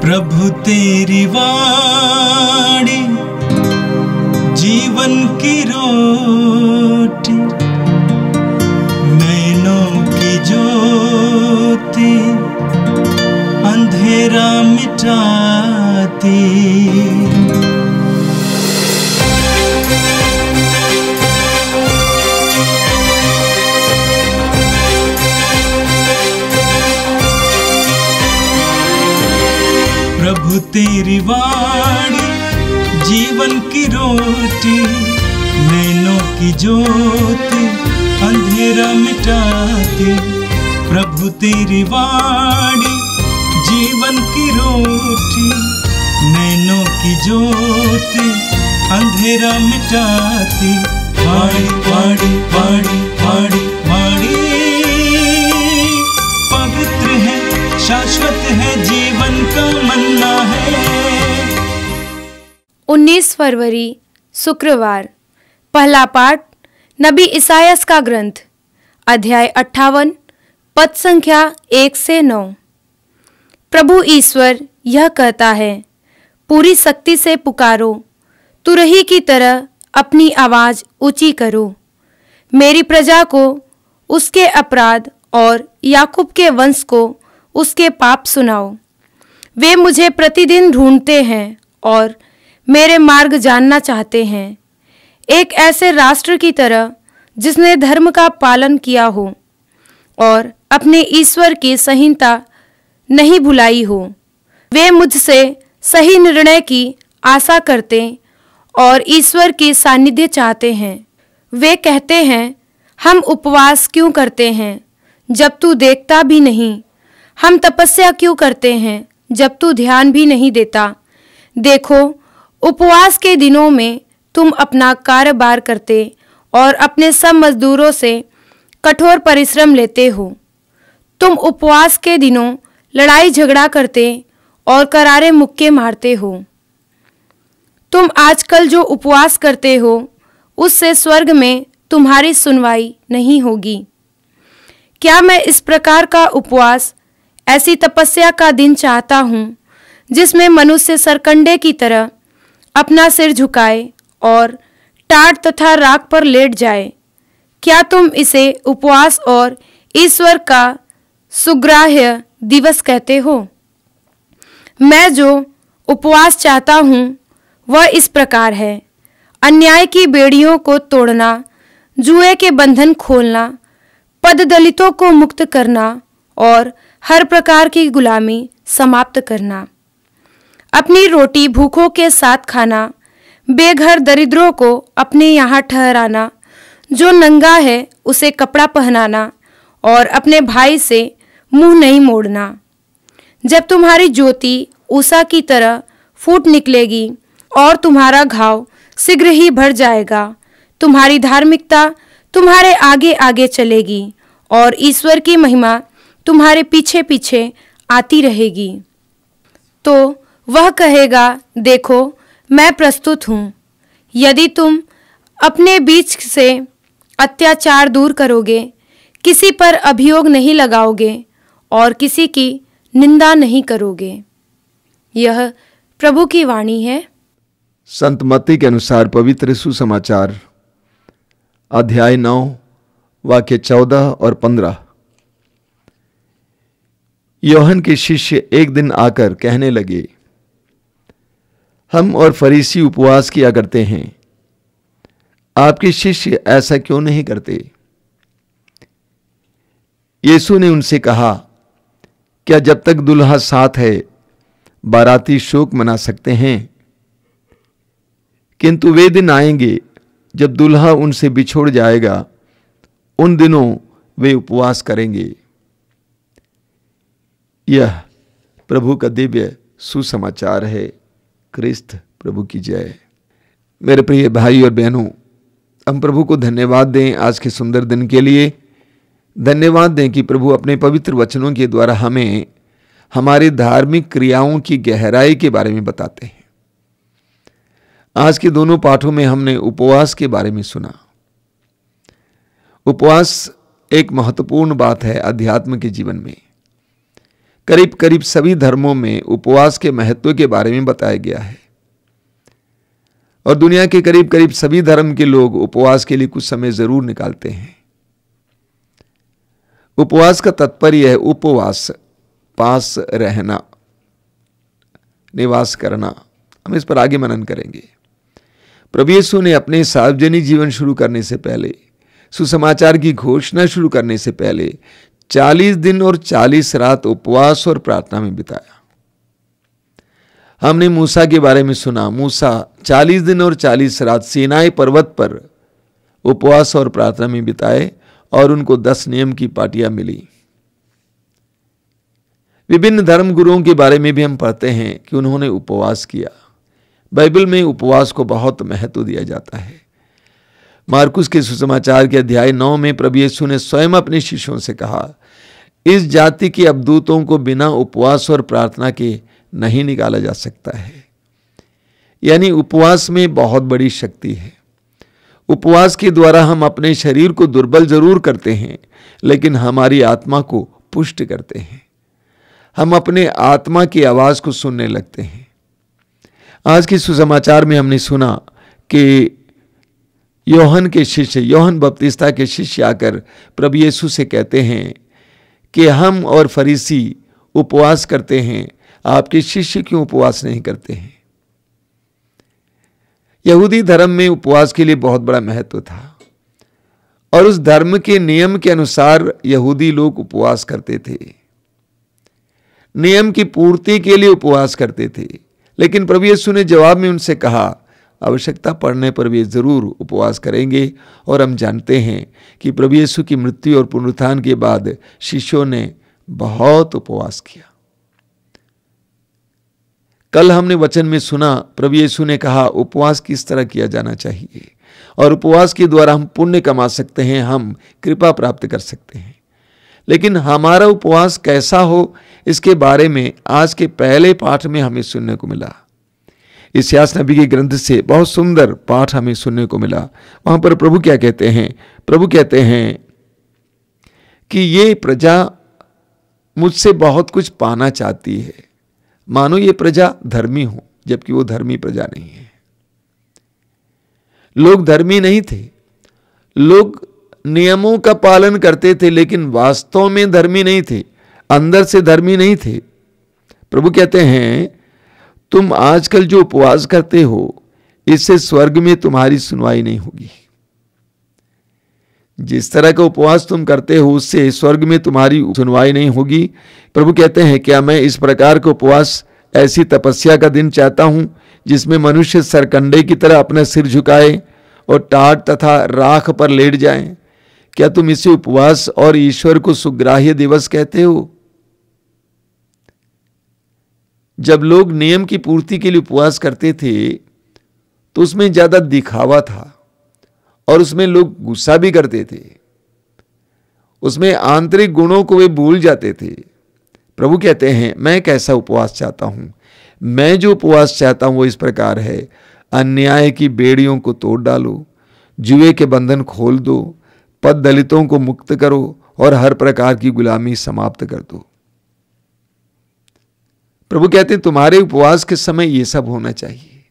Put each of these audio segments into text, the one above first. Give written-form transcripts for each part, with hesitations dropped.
प्रभु तेरी वाणी जीवन की रोटी, नैनों की ज्योति अंधेरा मिटाती। प्रभु तेरी वाणी जीवन की रोटी, नैनों की ज्योति अंधेरा मिटाती। प्रभु तेरी वाणी जीवन की रोटी, नैनों की ज्योति अंधेरा मिटाती। वाणी वाणी वाणी वाणी वाणी पवित्र है, शाश्वत है, जीवन का मन्ना है। 19 फरवरी शुक्रवार। पहला पाठ नबी इसायास का ग्रंथ, अध्याय 58, पद संख्या 1 से 9। प्रभु ईश्वर यह कहता है, पूरी शक्ति से पुकारो, तुरही की तरह अपनी आवाज ऊंची करो। मेरी प्रजा को उसके अपराध और याकूब के वंश को उसके पाप सुनाओ। वे मुझे प्रतिदिन ढूंढते हैं और मेरे मार्ग जानना चाहते हैं, एक ऐसे राष्ट्र की तरह जिसने धर्म का पालन किया हो और अपने ईश्वर की संहिता नहीं भुलाई हो। वे मुझसे सही निर्णय की आशा करते और ईश्वर की सानिध्य चाहते हैं। वे कहते हैं, हम उपवास क्यों करते हैं जब तू देखता भी नहीं? हम तपस्या क्यों करते हैं जब तू ध्यान भी नहीं देता? देखो, उपवास के दिनों में तुम अपना कारोबार करते और अपने सब मजदूरों से कठोर परिश्रम लेते हो। तुम उपवास के दिनों लड़ाई झगड़ा करते और करारे मुक्के मारते हो। तुम आजकल जो उपवास करते हो, उससे स्वर्ग में तुम्हारी सुनवाई नहीं होगी। क्या मैं इस प्रकार का उपवास, ऐसी तपस्या का दिन चाहता हूँ जिसमें मनुष्य सरकंडे की तरह अपना सिर झुकाए और टाट तथा राख पर लेट जाए? क्या तुम इसे उपवास और ईश्वर का सुग्राह्य दिवस कहते हो? मैं जो उपवास चाहता हूँ वह इस प्रकार है, अन्याय की बेड़ियों को तोड़ना, जुए के बंधन खोलना, पद दलितों को मुक्त करना और हर प्रकार की गुलामी समाप्त करना। अपनी रोटी भूखों के साथ खाना, बेघर दरिद्रों को अपने यहाँ ठहराना, जो नंगा है उसे कपड़ा पहनाना और अपने भाई से मुंह नहीं मोड़ना। जब तुम्हारी ज्योति उषा की तरह फूट निकलेगी और तुम्हारा घाव शीघ्र ही भर जाएगा, तुम्हारी धार्मिकता तुम्हारे आगे आगे चलेगी और ईश्वर की महिमा तुम्हारे पीछे पीछे आती रहेगी। तो वह कहेगा, देखो मैं प्रस्तुत हूँ। यदि तुम अपने बीच से अत्याचार दूर करोगे, किसी पर अभियोग नहीं लगाओगे और किसी की निंदा नहीं करोगे। यह प्रभु की वाणी है। संत मत्ती के अनुसार पवित्र सुसमाचार, अध्याय 9, वाक्य 14 और 15। यूहन्ना के शिष्य एक दिन आकर कहने लगे, हम और फरीसी उपवास किया करते हैं, आपके शिष्य ऐसा क्यों नहीं करते? यीशु ने उनसे कहा, क्या जब तक दुल्हा साथ है बाराती शोक मना सकते हैं? किंतु वे दिन आएंगे जब दुल्हा उनसे बिछोड़ जाएगा, उन दिनों वे उपवास करेंगे। यह प्रभु का दिव्य सुसमाचार है। क्रिस्त प्रभु की जय। मेरे प्रिय भाई और बहनों, हम प्रभु को धन्यवाद दें आज के सुंदर दिन के लिए। धन्यवाद दें कि प्रभु अपने पवित्र वचनों के द्वारा हमें हमारी धार्मिक क्रियाओं की गहराई के बारे में बताते हैं। आज के दोनों पाठों में हमने उपवास के बारे में सुना। उपवास एक महत्वपूर्ण बात है अध्यात्म के जीवन में। करीब करीब सभी धर्मों में उपवास के महत्व के बारे में बताया गया है और दुनिया के करीब करीब सभी धर्म के लोग उपवास के लिए कुछ समय जरूर निकालते हैं। उपवास का तात्पर्य है उपवास, पास रहना, निवास करना। हम इस पर आगे मनन करेंगे। प्रभु यीशु ने अपने सार्वजनिक जीवन शुरू करने से पहले, सुसमाचार की घोषणा शुरू करने से पहले 40 दिन और 40 रात उपवास और प्रार्थना में बिताया। हमने मूसा के बारे में सुना। मूसा 40 दिन और 40 रात सीनाई पर्वत पर उपवास और प्रार्थना में बिताए और उनको 10 नियम की पाटियां मिली। विभिन्न धर्म गुरुओं के बारे में भी हम पढ़ते हैं कि उन्होंने उपवास किया। बाइबल में उपवास को बहुत महत्व दिया जाता है। मार्कुस के सुसमाचार के अध्याय 9 में प्रभु यीशु ने स्वयं अपने शिष्यों से कहा, इस जाति के अवधूतों को बिना उपवास और प्रार्थना के नहीं निकाला जा सकता है। यानी उपवास में बहुत बड़ी शक्ति है। उपवास के द्वारा हम अपने शरीर को दुर्बल जरूर करते हैं, लेकिन हमारी आत्मा को पुष्ट करते हैं। हम अपने आत्मा की आवाज को सुनने लगते हैं। आज के सुसमाचार में हमने सुना कि योहन के शिष्य, योहन बपतिस्ता के शिष्य आकर प्रभु यीशु से कहते हैं कि हम और फरीसी उपवास करते हैं, आपके शिष्य क्यों उपवास नहीं करते हैं। यहूदी धर्म में उपवास के लिए बहुत बड़ा महत्व था और उस धर्म के नियम के अनुसार यहूदी लोग उपवास करते थे, नियम की पूर्ति के लिए उपवास करते थे। लेकिन प्रभु यीशु ने जवाब में उनसे कहा, आवश्यकता पड़ने पर वे जरूर उपवास करेंगे। और हम जानते हैं कि प्रभु यीशु की मृत्यु और पुनरुत्थान के बाद शिष्यों ने बहुत उपवास किया। कल हमने वचन में सुना, प्रभु यीशु ने कहा उपवास किस तरह किया जाना चाहिए और उपवास के द्वारा हम पुण्य कमा सकते हैं, हम कृपा प्राप्त कर सकते हैं। लेकिन हमारा उपवास कैसा हो, इसके बारे में आज के पहले पाठ में हमें सुनने को मिला। इसायास नबी के ग्रंथ से बहुत सुंदर पाठ हमें सुनने को मिला। वहां पर प्रभु क्या कहते हैं? प्रभु कहते हैं कि ये प्रजा मुझसे बहुत कुछ पाना चाहती है, मानो ये प्रजा धर्मी हो, जबकि वो धर्मी प्रजा नहीं है। लोग धर्मी नहीं थे, लोग नियमों का पालन करते थे, लेकिन वास्तव में धर्मी नहीं थे, अंदर से धर्मी नहीं थे। प्रभु कहते हैं तुम आजकल जो उपवास करते हो, इससे स्वर्ग में तुम्हारी सुनवाई नहीं होगी। जिस तरह का उपवास तुम करते हो, उससे स्वर्ग में तुम्हारी सुनवाई नहीं होगी। प्रभु कहते हैं क्या मैं इस प्रकार का उपवास, ऐसी तपस्या का दिन चाहता हूं जिसमें मनुष्य सरकंडे की तरह अपना सिर झुकाए और टाट तथा राख पर लेट जाएं? क्या तुम इसे उपवास और ईश्वर को सुग्राह्य दिवस कहते हो? जब लोग नियम की पूर्ति के लिए उपवास करते थे तो उसमें ज्यादा दिखावा था और उसमें लोग गुस्सा भी करते थे, उसमें आंतरिक गुणों को वे भूल जाते थे। प्रभु कहते हैं मैं कैसा उपवास चाहता हूं? मैं जो उपवास चाहता हूं वो इस प्रकार है, अन्याय की बेड़ियों को तोड़ डालो, जुए के बंधन खोल दो, पद दलितों को मुक्त करो और हर प्रकार की गुलामी समाप्त कर दो। प्रभु कहते हैं तुम्हारे उपवास के समय ये सब होना चाहिए,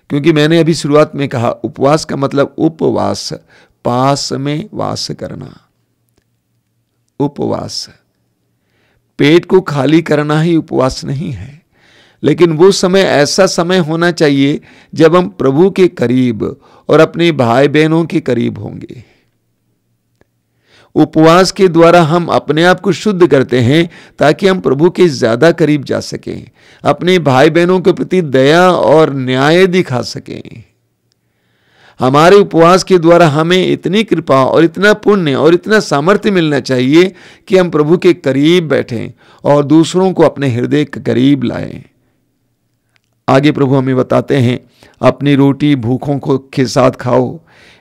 क्योंकि मैंने अभी शुरुआत में कहा उपवास का मतलब उपवास, पास में वास करना। उपवास, पेट को खाली करना ही उपवास नहीं है, लेकिन वो समय ऐसा समय होना चाहिए जब हम प्रभु के करीब और अपने भाई बहनों के करीब होंगे। उपवास के द्वारा हम अपने आप को शुद्ध करते हैं ताकि हम प्रभु के ज्यादा करीब जा सकें, अपने भाई बहनों के प्रति दया और न्याय दिखा सकें। हमारे उपवास के द्वारा हमें इतनी कृपा और इतना पुण्य और इतना सामर्थ्य मिलना चाहिए कि हम प्रभु के करीब बैठें और दूसरों को अपने हृदय के करीब लाएं। आगे प्रभु हमें बताते हैं अपनी रोटी भूखों को के साथ खाओ,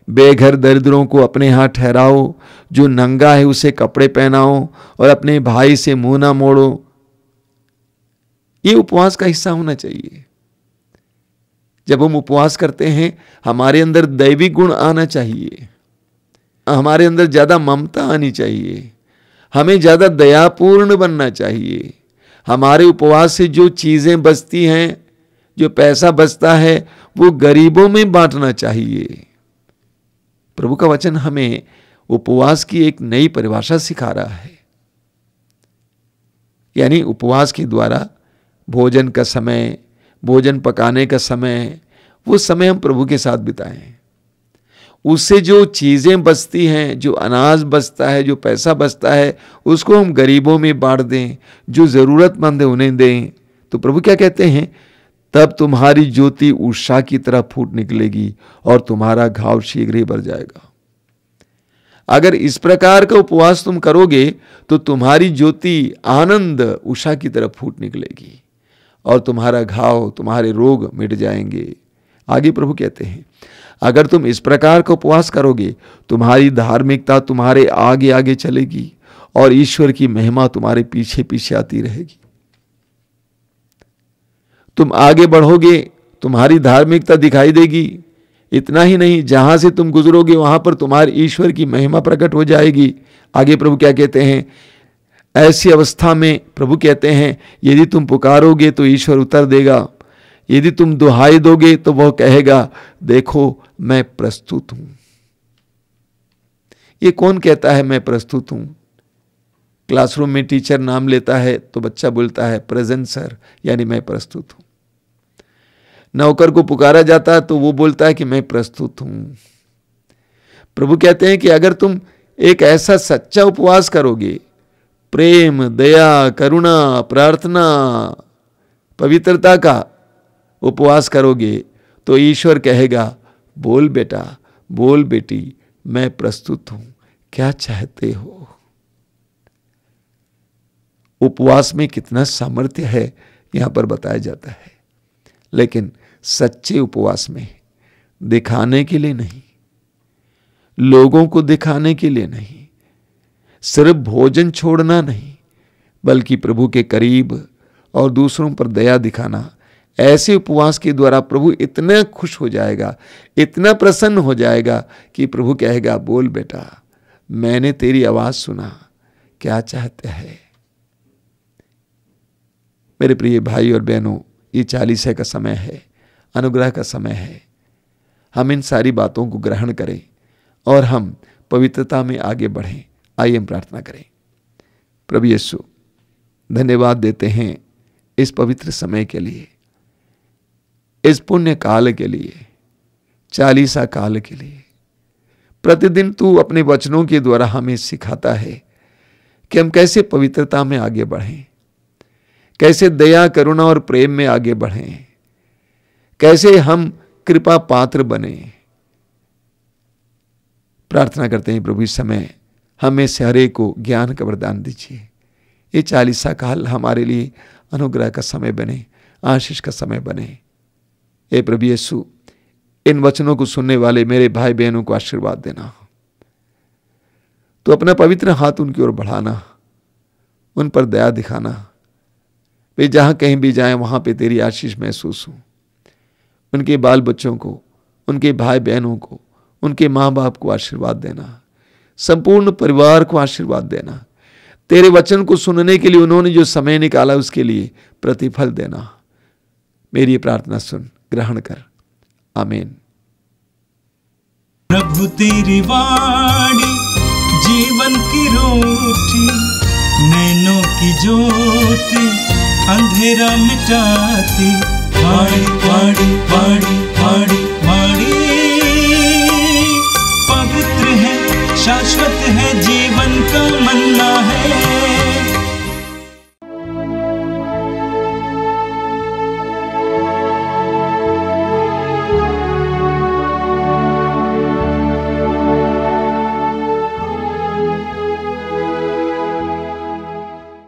बेघर दरिद्रों को अपने यहाँ ठहराओ, जो नंगा है उसे कपड़े पहनाओ और अपने भाई से मुंह ना मोड़ो। ये उपवास का हिस्सा होना चाहिए। जब हम उपवास करते हैं हमारे अंदर दैविक गुण आना चाहिए, हमारे अंदर ज्यादा ममता आनी चाहिए, हमें ज्यादा दयापूर्ण बनना चाहिए, हमारे उपवास से जो चीजें बचती हैं, जो पैसा बचता है, वो गरीबों में बांटना चाहिए। प्रभु का वचन हमें उपवास की एक नई परिभाषा सिखा रहा है। यानी उपवास के द्वारा भोजन का समय, भोजन पकाने का समय, वो समय हम प्रभु के साथ बिताएं। उससे जो चीजें बचती हैं, जो अनाज बचता है, जो पैसा बचता है, उसको हम गरीबों में बांट दें, जो जरूरतमंद है उन्हें दें। तो प्रभु क्या कहते हैं? तब तुम्हारी ज्योति उषा की तरह फूट निकलेगी और तुम्हारा घाव शीघ्र ही भर जाएगा। अगर इस प्रकार का उपवास तुम करोगे तो तुम्हारी ज्योति आनंद उषा की तरह फूट निकलेगी और तुम्हारा घाव, तुम्हारे रोग मिट जाएंगे। आगे प्रभु कहते हैं, अगर तुम इस प्रकार का उपवास करोगे, तुम्हारी धार्मिकता तुम्हारे आगे आगे चलेगी और ईश्वर की महिमा तुम्हारे पीछे पीछे आती रहेगी। तुम आगे बढ़ोगे, तुम्हारी धार्मिकता दिखाई देगी। इतना ही नहीं, जहां से तुम गुजरोगे वहां पर तुम्हारे ईश्वर की महिमा प्रकट हो जाएगी। आगे प्रभु क्या कहते हैं? ऐसी अवस्था में प्रभु कहते हैं, यदि तुम पुकारोगे तो ईश्वर उत्तर देगा, यदि तुम दुहाई दोगे तो वह कहेगा, देखो मैं प्रस्तुत हूं। ये कौन कहता है मैं प्रस्तुत हूं? क्लासरूम में टीचर नाम लेता है तो बच्चा बोलता है प्रेजेंट सर, यानी मैं प्रस्तुत हूं। नौकर को पुकारा जाता है तो वो बोलता है कि मैं प्रस्तुत हूं। प्रभु कहते हैं कि अगर तुम एक ऐसा सच्चा उपवास करोगे, प्रेम, दया, करुणा, प्रार्थना, पवित्रता का उपवास करोगे, तो ईश्वर कहेगा, बोल बेटा, बोल बेटी, मैं प्रस्तुत हूं, क्या चाहते हो? उपवास में कितना सामर्थ्य है यहां पर बताया जाता है। लेकिन सच्चे उपवास में दिखाने के लिए नहीं, लोगों को दिखाने के लिए नहीं, सिर्फ भोजन छोड़ना नहीं, बल्कि प्रभु के करीब और दूसरों पर दया दिखाना, ऐसे उपवास के द्वारा प्रभु इतना खुश हो जाएगा, इतना प्रसन्न हो जाएगा कि प्रभु कहेगा, बोल बेटा, मैंने तेरी आवाज सुना, क्या चाहते हैं? मेरे प्रिय भाई और बहनों, ये 40 का समय है, अनुग्रह का समय है। हम इन सारी बातों को ग्रहण करें और हम पवित्रता में आगे बढ़ें। आइए हम प्रार्थना करें। प्रभु यीशु, धन्यवाद देते हैं इस पवित्र समय के लिए, इस पुण्य काल के लिए, 40 काल के लिए। प्रतिदिन तू अपने वचनों के द्वारा हमें सिखाता है कि हम कैसे पवित्रता में आगे बढ़ें, कैसे दया, करुणा और प्रेम में आगे बढ़ें, कैसे हम कृपा पात्र बने। प्रार्थना करते हैं प्रभु, इस समय हमें से हर एक को ज्ञान का वरदान दीजिए। ये 40 काल हमारे लिए अनुग्रह का समय बने, आशीष का समय बने। हे प्रभु यीशु, इन वचनों को सुनने वाले मेरे भाई बहनों को आशीर्वाद देना। तो अपना पवित्र हाथ उनकी ओर बढ़ाना, उन पर दया दिखाना। वे जहां कहीं भी जाएं वहां पे तेरी आशीष महसूस हो। उनके बाल बच्चों को, उनके भाई बहनों को, उनके माँ बाप को आशीर्वाद देना, संपूर्ण परिवार को आशीर्वाद देना। तेरे वचन को सुनने के लिए उन्होंने जो समय निकाला उसके लिए प्रतिफल देना। मेरी ये प्रार्थना सुन, ग्रहण कर। आमीन। प्रभु तेरी वाणी जीवन की रोटी, नैनों की ज्योति अंधेरा मिटाती। वाणी वाणी वाणी वाणी